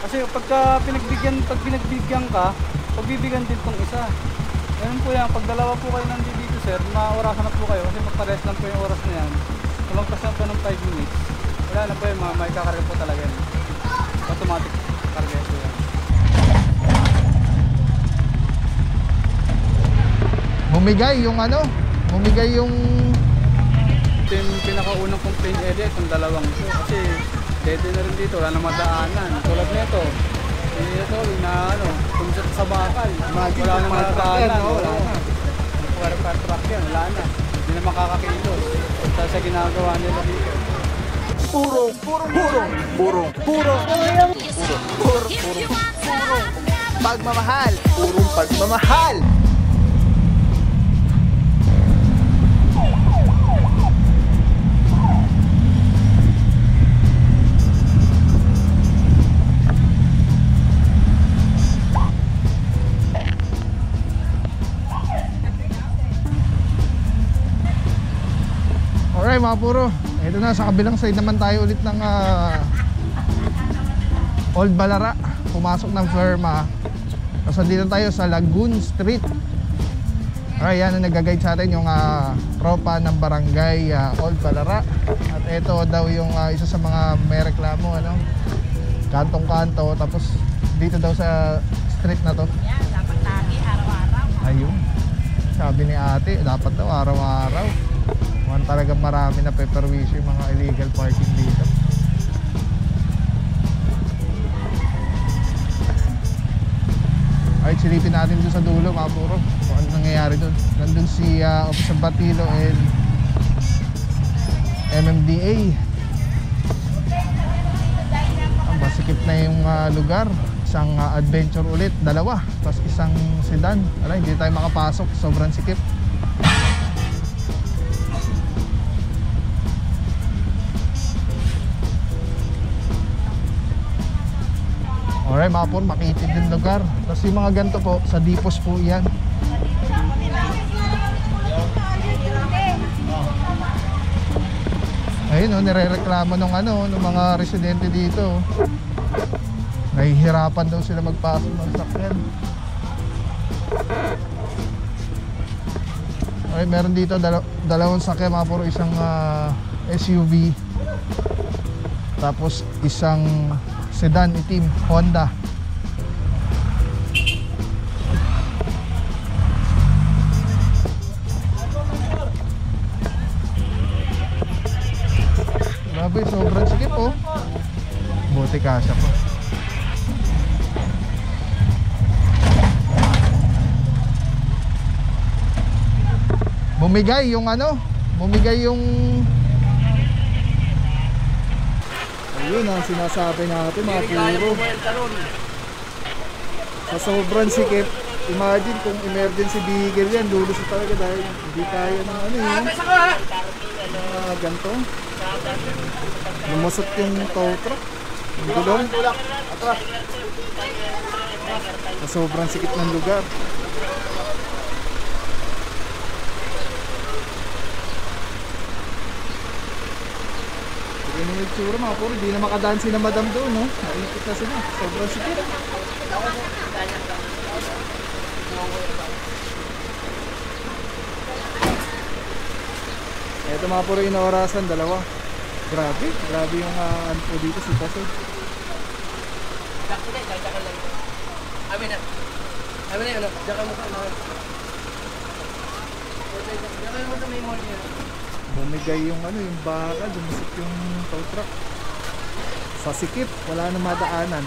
Kasi pag pinagbigyan ka, pagbibigyan din tong isa. Ganun po yan, pag dalawa po kayo nandito dito sir, maorasan na po kayo kasi magpares lang po yung oras na yan. Tulangkas lang po ng 5 minutes. Wala na po yung may kakarga po talaga yan. Automatic karga po yan. Bumigay yung ano? Bumigay yung... Ito yung pinakaunang complaint area, itong dalawang ito. Kasi dito na rin dito, wala na madaanan. Tulad nito, ito, tumusot sa bakal. Wala na madaanan. Wala na. Fire truck yan, wala na. Hindi na makakakilos. Dahil sa ginagawa nila dito. Puro pagmamahal. Purong pagmamahal. Alright mga puro, ito na sa kabilang side naman tayo ulit ng Old Balara. Pumasok ng Flerma. Tapos dito tayo sa Lagoon Street. Alright, yan ang nag-guide sa atin yung tropa ng barangay Old Balara. At ito daw yung isa sa mga may reklamo, ano? Kantong-kanto. Tapos dito daw sa street na to. Yan, dapat lagi, araw-araw. Ayun, sabi ni ate, dapat daw araw-araw. Mukhang talagang marami na peperwisyo yung mga illegal parking dito. Alright, silipin natin doon sa dulo mga puro kung ano nangyayari doon. Nandun si Officer Batilo and MMDA. Ang masikip na yung lugar. Isang adventure ulit, dalawa, tapos isang sedan. Alright, hindi tayo makapasok, sobrang sikip. Alright mga po, makitid din lugar. Tapos yung mga ganito po, sa Dipos po yan. Ayun nirereklamo nung mga residente dito. Nahihirapan daw sila magpasok ng sakyan. Alright, meron dito dalawang sakyan mga puro, isang SUV. Tapos isang sedan itim, Honda. Grabe, sobrang sikip oh. Buti kasya po. Bumigay yung bumigay yung... Ayun ang sinasabi natin mga puro. Sa sobrang sikip, imagine kung emergency vehicle yan, lulusot talaga dahil hindi kaya ng ganito. Lumusot yung tow truck, yung gulong. Sa sobrang sikip ng lugar. Ganun yung tsura mga puro, di na makadaan sila madam doon, no? Naikot na sila, sobrang sikip. Ito mga puro inaorasan, dalawa. Grabe yung ano po dito si Taso. Amin na yun, diyan mo ka na. Diyan mo sa may mall niya. Bumigay yung yung baka, dumusik yung tow truck. Sa sikip, wala na madaanan.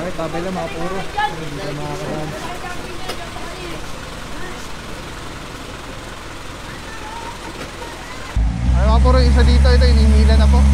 Alright, tabay lang mga puro. Hindi ka makakadaan. Ay mga puro, isa dito, ito inihila na po.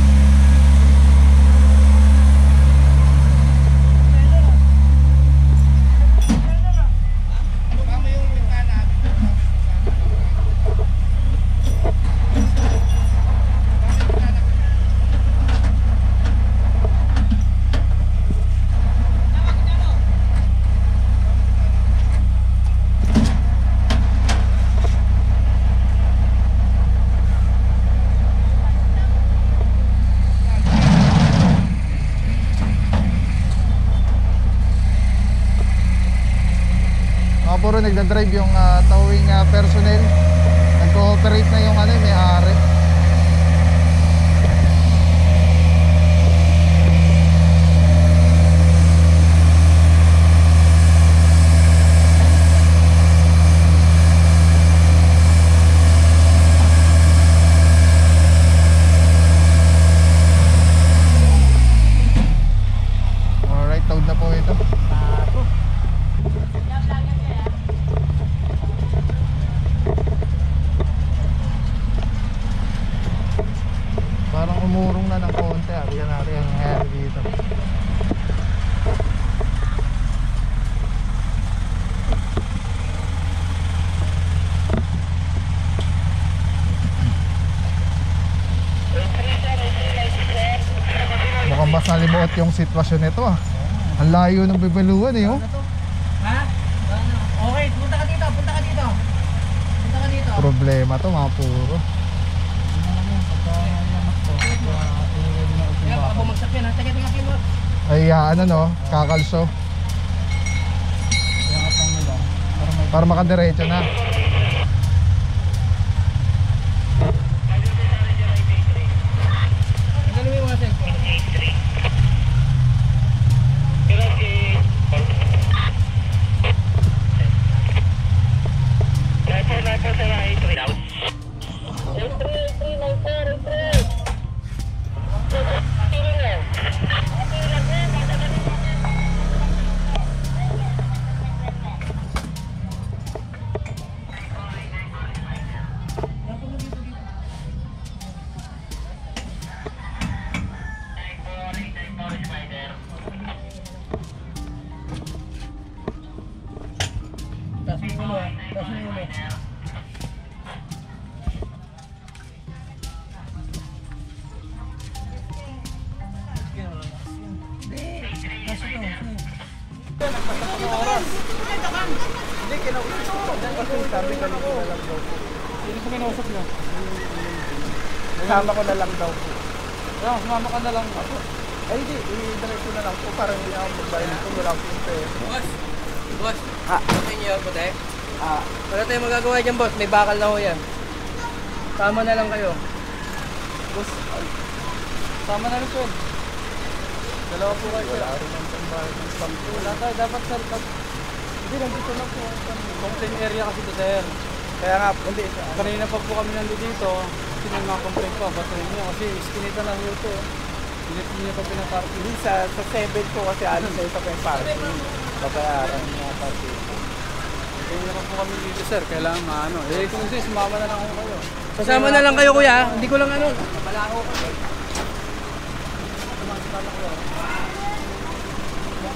puro nagdadrive yung towing personnel. Nag-cooperate na yung may-ari. Alright, tawad na po ito. Parang umurong na ng konti. Tingnan natin ang nangyari dito. Mukhang mas nalimuot yung sitwasyon nito Ang layo ng bibaluan oh. Ha? Okay, punta ka dito, punta ka dito. Punta ka dito. Problema to mga puro. Kaya baka bumagsak yan ha. Taga-taga kayo mo. Ay kakalso. Para makadiretso na. Ano mo yung mga cellphone? Taas mo yung ulo ha. Taas mo yung ulo. Hindi, kinausap ko. Kasi sabi ka na lang daw. Sino po kinausap niya? Kasama ko na lang daw po. Kaya, sumama ka na lang ako. Ay, hindi. I-direct na lang po. Parang hindi ako magbayad nito. Wala po yung pera. Boss! Boss! Okay niyo ako tayo? Wala tayong magagawa dyan boss. May bakal na ho yan. Tama na lang kayo. Boss, sama na rin po. Dalawa po kayo. Wala rin ang sambahan ng spam po. Wala tayo. Dapat sir, hindi, nandito lang po. Complaint area kasi ito, sir. Kaya nga, hindi. Kanina pa po kami nandito dito. Kasi nang mga complaint po. Batuhin nyo. Kasi iskinita na ho ito. Hindi niyo pa pinaparking. Hindi, sa 7 po kasi ano sa ito pa yung parking. Babayaran niya parking. Kaya pa po kami dito, sir. Kailangan maano. Eh, kung kasi sumama na lang ako kayo. Kasama na lang kayo kuya. Hindi ko lang ano. Malako ko.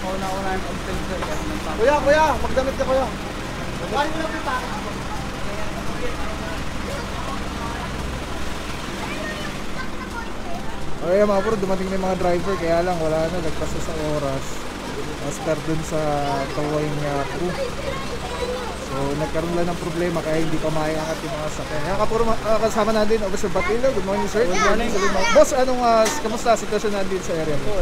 Mauna-una yung complaint, sir. Kuya, magdamit ka kuya. Okay mga puro, dumating na yung mga driver kaya lang wala na, nagpasa sa oras as per dun sa towing crew. So nagkaroon lang ng problema kaya hindi pa maiangat yung mga sakyan. Kaya kapuro kasama natin Officer Batilo. Good morning sir. Good morning. Boss, kamusta sitwasyon natin sa area? Ito,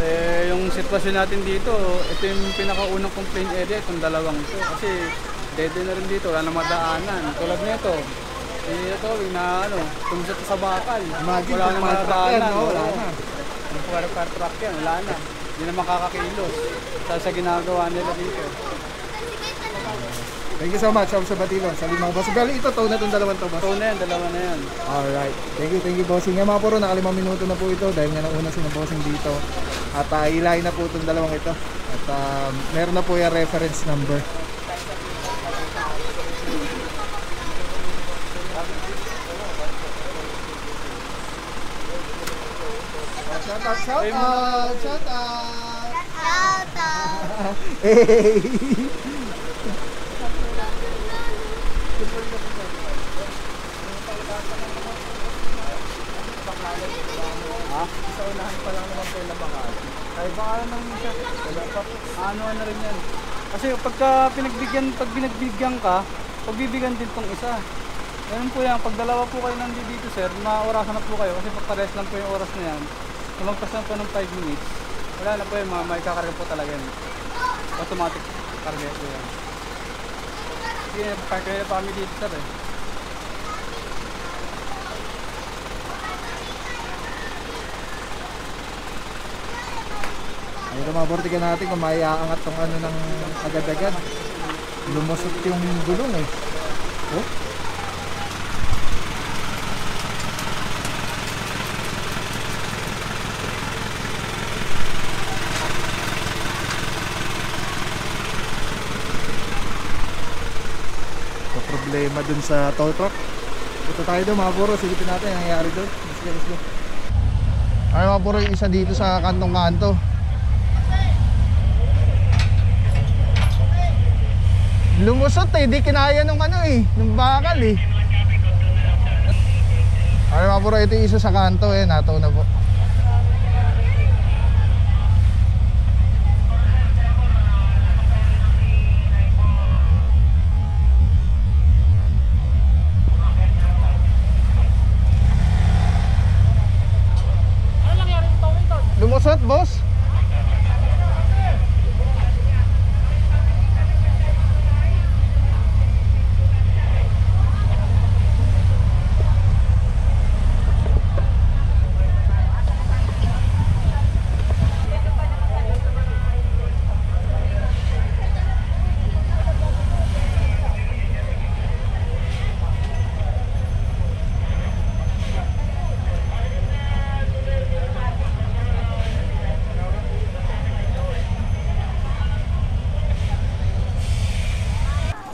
yung sitwasyon natin dito, ito yung pinakaunang complaint area, itong dalawang ito. Kasi dede na rin dito, wala na madaanan. Tulad nito, ito, tumusot sa bakal. Imagine Wala kung na fire truck yan, madaanan. no? Wala na. Yung fire truck yan, wala na. Hindi na makakakilos sa ginagawa nila dito. Thank you so much, Officer Batilo. Sa limang boss. Bali, ito, taon na itong dalawang to, boss. Ito na yan, dalawa na yan. Alright. Thank you, bossing. Nga mga puro, naka 5 minuto na po ito dahil nga nauna si bossing dito. At ilahin na po itong dalawang ito. At meron na po yung reference number. Shout out! Hey! Sa unahan pa lang naman po yung labangan. Kahit baka naman siya, wala pa. Ano na rin yan. Kasi pag pinagbigyan ka, pagbibigyan din tong isa. Ganun po yan, pag dalawa po kayo nandito dito sir, maorasan na po kayo kasi pagpares lang po yung oras na yan. Lumagpas lang po ng 5 minutes, wala na po yun, may kakarga po talaga yan. Automatic karga po yan. kaya pa kami dito sir eh. Ayun mga bro, tignan natin kung may aangat tong ano ng agad-agad. Lumusot yung gulong eh. Oh. Problema dun sa tow truck. Ito tayo doon mga bro, silipin natin ang nangyayari doon. Let's go. Ay mga bro, yung isa dito sa kantong-kanto. Lumusot eh, di kinaya nung ano eh, nung bakal eh. Ay mga bro, ito yung isa sa kanto eh, nataw na po. Lumusot, boss?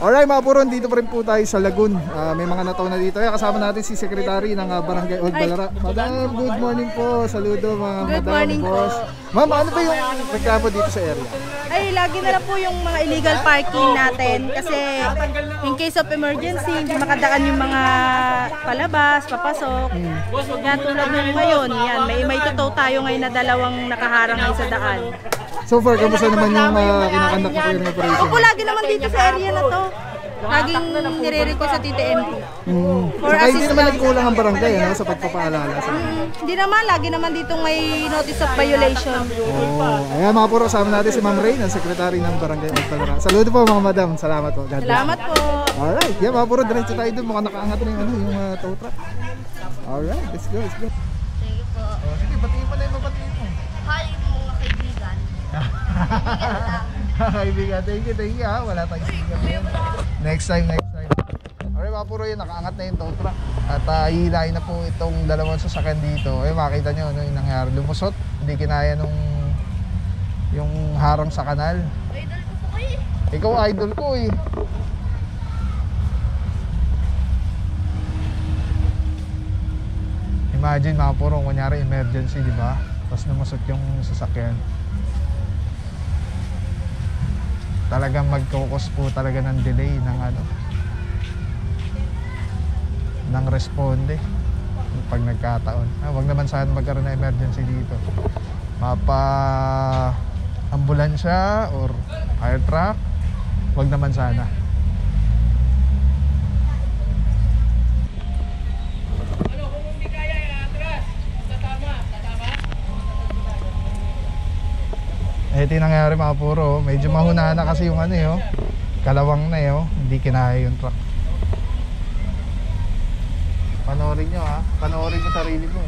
Alright mga puron, dito pa rin po tayo sa Lagun. May mga nataw na dito. Kasama natin si Secretary ng Barangay Old Balara. Madam, good morning po. Saludo mga Good madam, morning boss. po. Ma'am, ano ba yung reklamo dito sa area? Ay, lagi na lang po yung mga illegal parking natin kasi in case of emergency, hindi makadaan yung mga palabas, papasok. Yan tulad ng ngayon, yan, may totoo tayo ngayon na dalawang nakaharang ngayon sa daan. So far, kamusta naman yung kinakandak na clearing operation? Opo, lagi naman dito sa area na to. Laging nire-request sa TTMP. For Saka hindi naman assistance. nagkulang ang barangay sa pagpapaalala sa Hindi naman, lagi naman ditong may notice of violation. Ayan mga puro, kasama natin si Ma'am Ray, ang Secretary ng Barangay Old Balara. Saludo po mga madam, salamat po. God bless. Salamat po. Alright, yeah mga puro, diretso tayo doon. Mukhang nakaangat na yung tow truck. Alright, let's go, let's go. Thank you po. Sige, batiin mo na yung babatiin mo. Hi mga kaibigan. Kaibigan, thank you ha. Wala tayong sigat ngayon. Next time. Alright mga puro yun, nakaangat na yung tow truck. At hihilahin na po itong dalawang sasakyan dito. Ay makita nyo ano yung nangyari. Lumusot, hindi kinaya nung yung harang sa kanal. Idol ko po kayo. Ikaw idol ko eh. Imagine mga puro, kunyari emergency, di ba? Tapos lumusot yung sasakyan. Talagang magkukos po talaga ng delay ng ano, ng responde pag nagkataon. Wag naman sana magkaroon ng emergency dito. Mapa ambulansya or fire truck, wag naman sana. Ito yung nangyari mga puro, medyo mahuna na kasi yung ano yun, kalawang na yun, hindi kinaya yung truck. Panoorin nyo ha, panoorin mo sarili mo.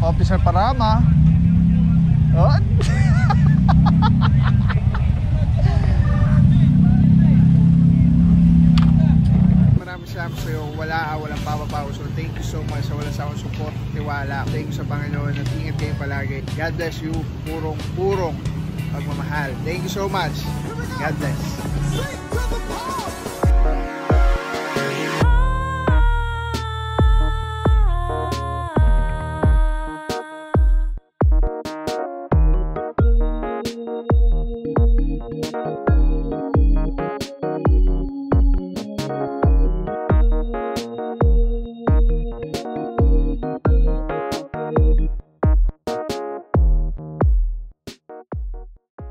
Officer Parama. Oh. Maraming salamat sa iyo. Walang papapaw. So thank you so much sa walang sakong support, tiwala. Thank you sa Panginoon at ingat kayo palagi. God bless you. Purong pagmamahal. Thank you so much. God bless.